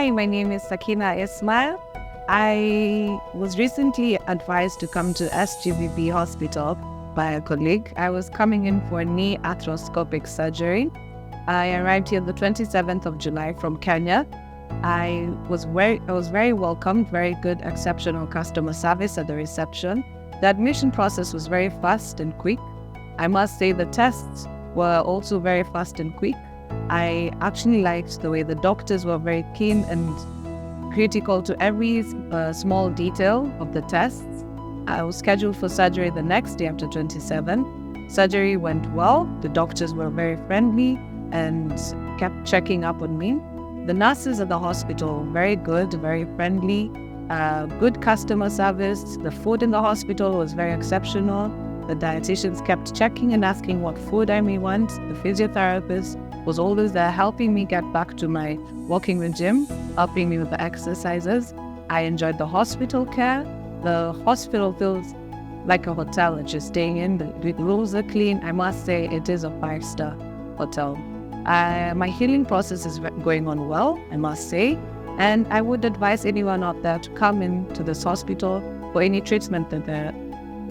Hi, my name is Sakina Ismail. I was recently advised to come to SGVP Hospital by a colleague. I was coming in for knee arthroscopic surgery. I arrived here the 27th of July from Kenya. I was very welcomed, very good, exceptional customer service at the reception. The admission process was very fast and quick. I must say the tests were also very fast and quick. I actually liked the way the doctors were very keen and critical to every small detail of the tests. I was scheduled for surgery the next day after 27. Surgery went well. The doctors were very friendly and kept checking up on me. The nurses at the hospital, very good, very friendly, good customer service. The food in the hospital was very exceptional. The dietitians kept checking and asking what food I may want. The physiotherapist was always there helping me get back to my walking regime, helping me with the exercises. I enjoyed the hospital care. The hospital feels like a hotel that you're staying in. The rooms are clean. I must say it is a 5-star hotel. My healing process is going on well, I must say. And I would advise anyone out there to come into this hospital for any treatment that they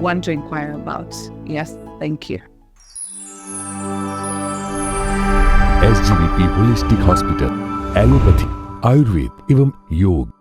want to inquire about. Yes, thank you. SGVP Holistic Hospital, Allopathy, Ayurveda एवं योग।